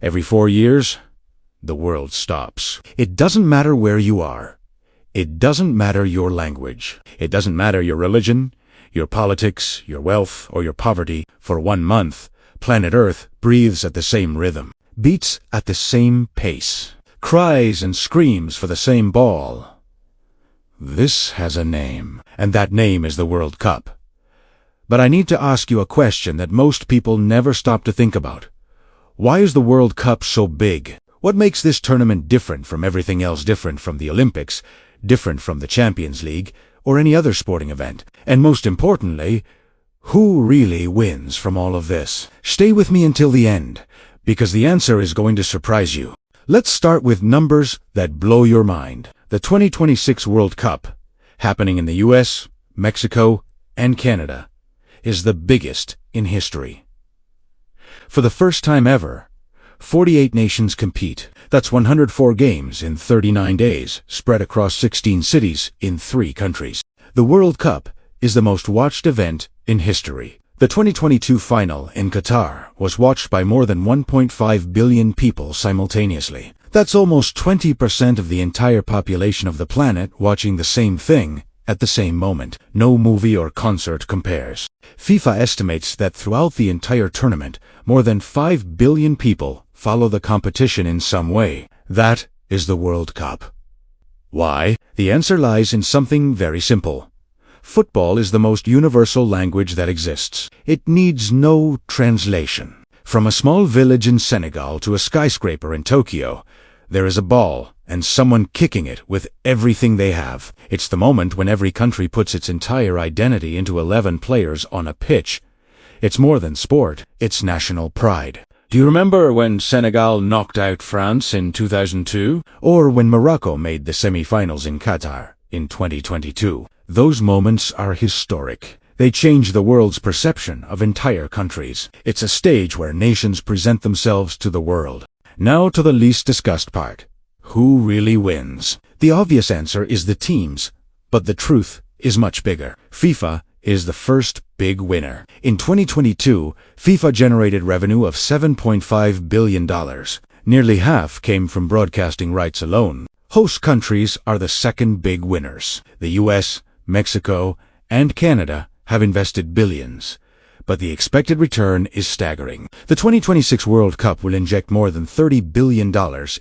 Every 4 years, the world stops. It doesn't matter where you are. It doesn't matter your language. It doesn't matter your religion, your politics, your wealth, or your poverty. For 1 month, planet Earth breathes at the same rhythm, beats at the same pace, cries and screams for the same ball. This has a name, and that name is the World Cup. But I need to ask you a question that most people never stop to think about. Why is the World Cup so big? What makes this tournament different from everything else, different from the Olympics, different from the Champions League, or any other sporting event? And most importantly, who really wins from all of this? Stay with me until the end, because the answer is going to surprise you. Let's start with numbers that blow your mind. The 2026 World Cup, happening in the US, Mexico, and Canada, is the biggest in history. For the first time ever, 48 nations compete. That's 104 games in 39 days, spread across 16 cities in 3 countries. The World Cup is the most watched event in history. The 2022 final in Qatar was watched by more than 1.5 billion people simultaneously. That's almost 20% of the entire population of the planet watching the same thing at the same moment. No movie or concert compares. FIFA estimates that throughout the entire tournament, more than 5 billion people follow the competition in some way. That is the World Cup. Why? The answer lies in something very simple. Football is the most universal language that exists. It needs no translation. From a small village in Senegal to a skyscraper in Tokyo, there is a ball and someone kicking it with everything they have. It's the moment when every country puts its entire identity into 11 players on a pitch. It's more than sport, it's national pride. Do you remember when Senegal knocked out France in 2002? Or when Morocco made the semi-finals in Qatar in 2022? Those moments are historic. They change the world's perception of entire countries. It's a stage where nations present themselves to the world. Now to the least discussed part. Who really wins? The obvious answer is the teams, but the truth is much bigger. FIFA is the first big winner. In 2022, FIFA generated revenue of $7.5 billion. Nearly half came from broadcasting rights alone. Host countries are the second big winners. The US, Mexico, and Canada have invested billions. But the expected return is staggering. The 2026 World Cup will inject more than $30 billion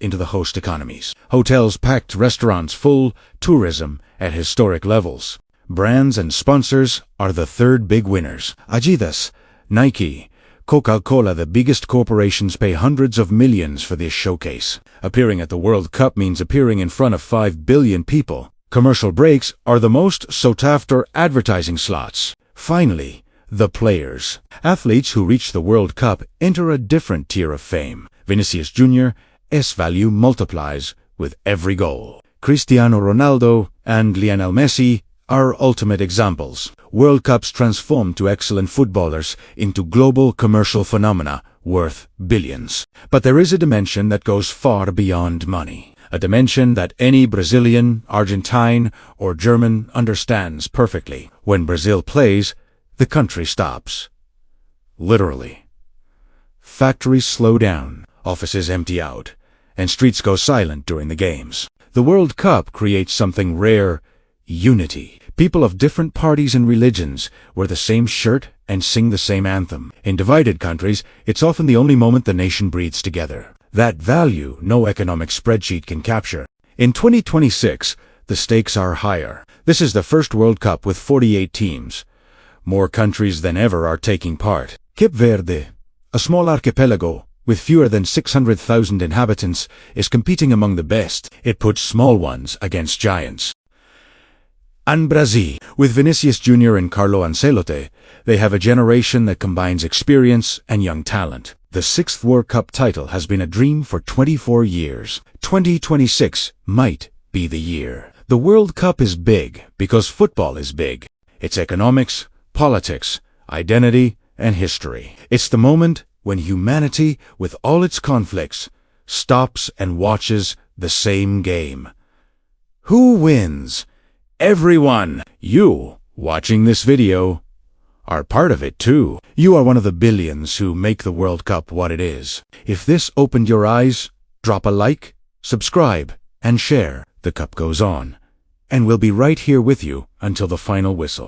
into the host economies. Hotels packed, restaurants full, tourism at historic levels. Brands and sponsors are the third big winners. Adidas, Nike, Coca-Cola, the biggest corporations, pay hundreds of millions for this showcase. Appearing at the World Cup means appearing in front of 5 billion people. Commercial breaks are the most sought after advertising slots. Finally, the players. Athletes who reach the World Cup enter a different tier of fame. Vinicius Jr.'s value multiplies with every goal. Cristiano Ronaldo and Lionel Messi are ultimate examples. World Cups transform to excellent footballers into global commercial phenomena worth billions. But there is a dimension that goes far beyond money. A dimension that any Brazilian, Argentine, or German understands perfectly. When Brazil plays, the country stops. Literally. Factories slow down, offices empty out, and streets go silent during the games. The World Cup creates something rare: unity. People of different parties and religions wear the same shirt and sing the same anthem. In divided countries, it's often the only moment the nation breathes together. That value no economic spreadsheet can capture. In 2026, the stakes are higher. This is the first World Cup with 48 teams. More countries than ever are taking part. Cape Verde, a small archipelago with fewer than 600,000 inhabitants, is competing among the best. It puts small ones against giants. And Brazil, with Vinicius Jr. and Carlo Ancelotti, they have a generation that combines experience and young talent. The 6th World Cup title has been a dream for 24 years. 2026 might be the year. The World Cup is big because football is big. It's economics, politics, identity, and history. It's the moment when humanity, with all its conflicts, stops and watches the same game. Who wins? Everyone. You, watching this video, are part of it too. You are one of the billions who make the World Cup what it is. If this opened your eyes, drop a like, subscribe, and share. The cup goes on, and we'll be right here with you until the final whistle.